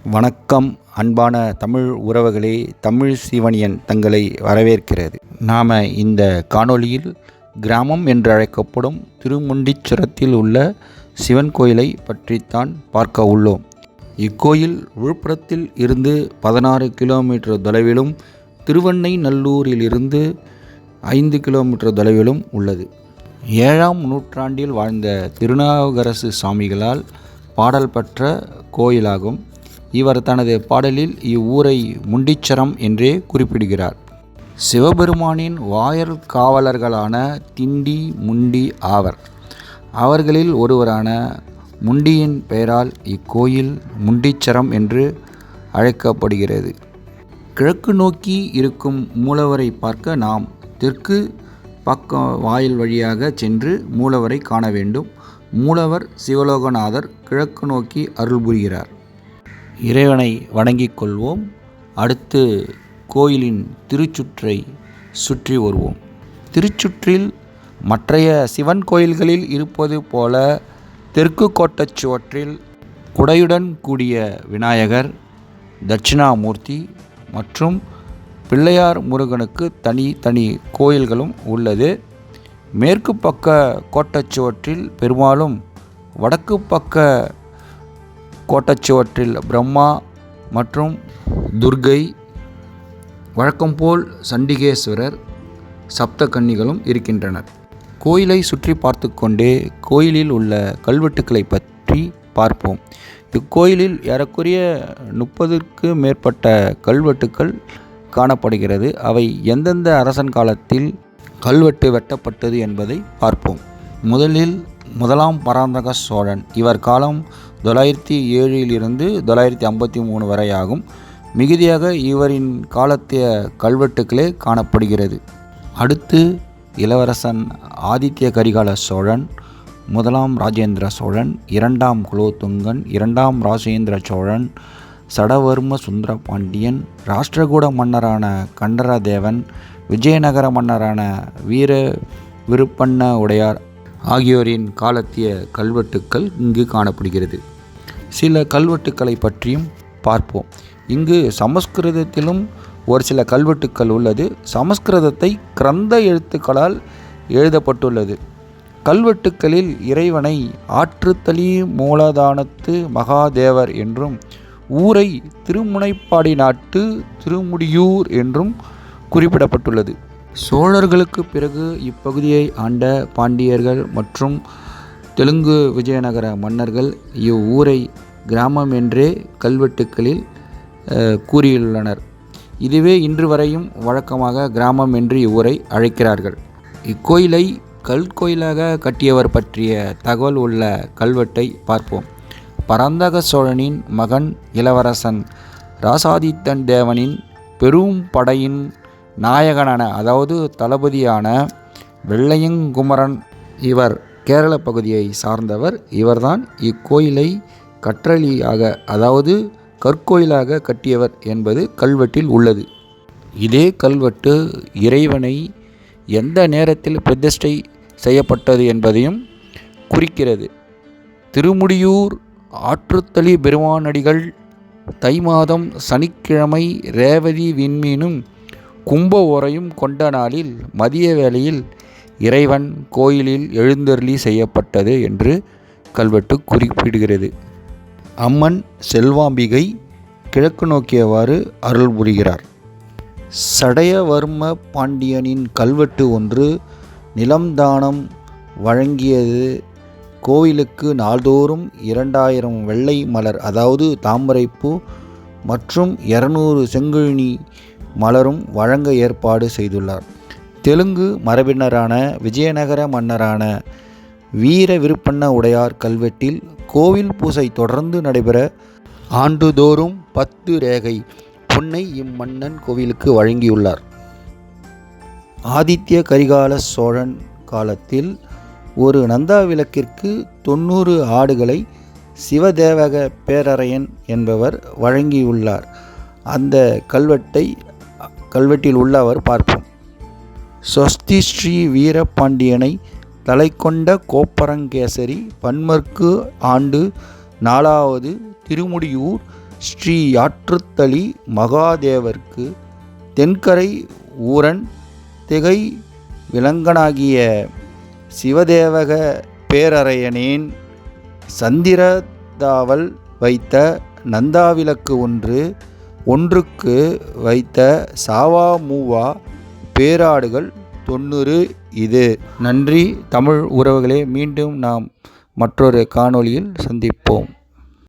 வணக்கம் அன்பான தமிழ் உறவுகளே, தமிழ் சீவனியன் தங்களை வரவேற்கிறது. நாம் இந்த காணொளியில் கிராமம் என்று அழைக்கப்படும் திருமுண்டீச்சுரத்தில் உள்ள சிவன் கோயிலை பற்றித்தான் பார்க்க உள்ளோம். இக்கோயில் விழுப்புரத்தில் இருந்து 16 கிலோமீட்டர் தொலைவிலும் திருவெண்ணைநல்லூரிலிருந்து 5 கிலோமீட்டர் தொலைவிலும் உள்ளது. 7ஆம் நூற்றாண்டில் வாழ்ந்த திருநாவுக்கரசு சுவாமிகளால் பாடல் பெற்ற கோயிலாகும். இவர் தனது பாடலில் இவ்வூரை முண்டீச்சரம் என்றே குறிப்பிடுகிறார். சிவபெருமானின் வாயல் காவலர்களான திண்டி, முண்டி ஆவர். அவர்களில் ஒருவரான முண்டியின் பெயரால் இக்கோயில் முண்டீச்சரம் என்று அழைக்கப்படுகிறது. கிழக்கு நோக்கி இருக்கும் மூலவரை பார்க்க நாம் தெற்கு பக்க வாயில் வழியாக சென்று மூலவரை காண வேண்டும். மூலவர் சிவலோகநாதர் கிழக்கு நோக்கி அருள் புரிகிறார். இறைவனை வணங்கிக் கொள்வோம். அடுத்து கோயிலின் திருச்சுற்றை சுற்றி வருவோம். திருச்சுற்றில் மற்றைய சிவன் கோயில்களில் இருப்பது போல தெற்கு கோட்டச் சுவற்றில் குடையுடன் கூடிய விநாயகர், தட்சிணாமூர்த்தி மற்றும் பிள்ளையார் முருகனுக்கு தனி கோயில்களும் உள்ளது. மேற்கு பக்க கோட்டச்சுவற்றில் பெருமாளும், வடக்கு பக்க கோட்டச்சுவற்றில் பிரம்மா மற்றும் துர்க்கை, வழக்கம்போல் சண்டிகேஸ்வரர், சப்த கன்னிகளும் இருக்கின்றனர். கோயிலை சுற்றி பார்த்து கொண்டே கோயிலில் உள்ள கல்வெட்டுக்களை பற்றி பார்ப்போம். இக்கோயிலில் ஏறக்குறைய 30க்கு மேற்பட்ட கல்வெட்டுக்கள் காணப்படுகிறது. அவை எந்தெந்த அரசன் காலத்தில் கல்வெட்டு வெட்டப்பட்டது என்பதை பார்ப்போம். முதலில் 1ஆம் பராந்தக சோழன். இவர் காலம் 907 953 வரை ஆகும். மிகுதியாக இவரின் காலத்திய கல்வெட்டுக்களே காணப்படுகிறது. அடுத்து இளவரசன் ஆதித்ய கரிகால சோழன், 1ஆம் ராஜேந்திர சோழன், 2ஆம் குலோத்துங்கன், 2ஆம் ராஜேந்திர சோழன், சடவர்ம சுந்தர பாண்டியன், ராஷ்டிரகூட மன்னரான கண்டரதேவன், விஜயநகர மன்னரான வீர விருப்பண்ண உடையார் ஆகியோரின் காலத்திய கல்வெட்டுக்கள் இங்கு காணப்படுகிறது. சில கல்வெட்டுக்களை பற்றியும் பார்ப்போம். இங்கு சமஸ்கிருதத்திலும் ஒரு சில கல்வெட்டுக்கள் உள்ளது. சமஸ்கிருதத்தை கிரந்த எழுத்துக்களால் எழுதப்பட்டுள்ளது. கல்வெட்டுக்களில் இறைவனை ஆற்றுத்தளி மூலதானத்து மகாதேவர் என்றும், ஊரை திருமுனைப்பாடி நாட்டு திருமுடியூர் என்றும் குறிப்பிடப்பட்டுள்ளது. சோழர்களுக்கு பிறகு இப்பகுதியை ஆண்ட பாண்டியர்கள் மற்றும் தெலுங்கு விஜயநகர மன்னர்கள் இவ்வூரை கிராமம் என்றே கல்வெட்டுக்களில் கூறியுள்ளனர். இதுவே இன்று வரையும் வழக்கமாக கிராமம் என்று இவ்வூரை அழைக்கிறார்கள். இக்கோயிலை கல்கோயிலாக கட்டியவர் பற்றிய தகவல் உள்ள கல்வெட்டை பார்ப்போம். பராந்தக சோழனின் மகன் இளவரசன் ராசாதித்தன் தேவனின் பெரும் படையின் நாயகனான, அதாவது தளபதியான வெள்ளையங்குமரன், இவர் கேரள பகுதியை சார்ந்தவர். இவர்தான் இக்கோயிலை கற்றளியாக, அதாவது கற்கோயிலாக கட்டியவர் என்பது கல்வெட்டில் உள்ளது. இதே கல்வெட்டு இறைவனை எந்த நேரத்தில் பிரதிஷ்டை செய்யப்பட்டது என்பதையும் குறிக்கிறது. திருமுடியூர் ஆற்றுத்தளி பெருமானடிகள் தை மாதம் சனிக்கிழமை ரேவதி விண்மீனும் கும்ப ஓரையும் கொண்ட நாளில் மதிய வேளையில் இறைவன் கோயிலில் எழுந்தருளி செய்யப்பட்டது என்று கல்வெட்டு குறிப்பிடுகிறது. அம்மன் செல்வாம்பிகை கிழக்கு நோக்கியவாறு அருள் புரிகிறார். சடையவர்ம பாண்டியனின் கல்வெட்டு ஒன்று நிலம் தானம் வழங்கியது. கோவிலுக்கு நாள்தோறும் 2000 வெள்ளை மலர், அதாவது தாமரைப்பூ மற்றும் 200 செங்குழினி மலரும் வழங்க ஏற்பாடு செய்துள்ளார். தெலுங்கு மரபினரான விஜயநகர மன்னரான வீர விருப்பண்ண உடையார் கல்வெட்டில் கோவில் பூசை தொடர்ந்து நடைபெற ஆண்டுதோறும் 10 ரேகை பொன்னை இம்மன்னன் கோவிலுக்கு வழங்கியுள்ளார். ஆதித்ய கரிகால சோழன் காலத்தில் ஒரு நந்தா விளக்கிற்கு 90 ஆடுகளை சிவதேவக பேரரையன் என்பவர் வழங்கியுள்ளார். அந்த கல்வெட்டில் உள்ளவர் பார்ப்போம். ஸ்வஸ்தி ஸ்ரீ வீரபாண்டியனை தலை கொண்ட கோப்பரங்கேசரி பன்மர்க்கு ஆண்டு 4வது திருமுடியூர் ஸ்ரீ யாற்றுத்தளி மகாதேவர்க்கு தென்கரை ஊரன் திகை விலங்கனாகிய சிவதேவக பேரறையனேன் சந்திரதாவல் வைத்த நந்தாவிளக்கு ஒன்றுக்கு வைத்த சாவா மூவா பேராடுகள் 90 இது. நன்றி தமிழ் உறவுகளே, மீண்டும் நாம் மற்றொரு காணொளியில் சந்திப்போம்.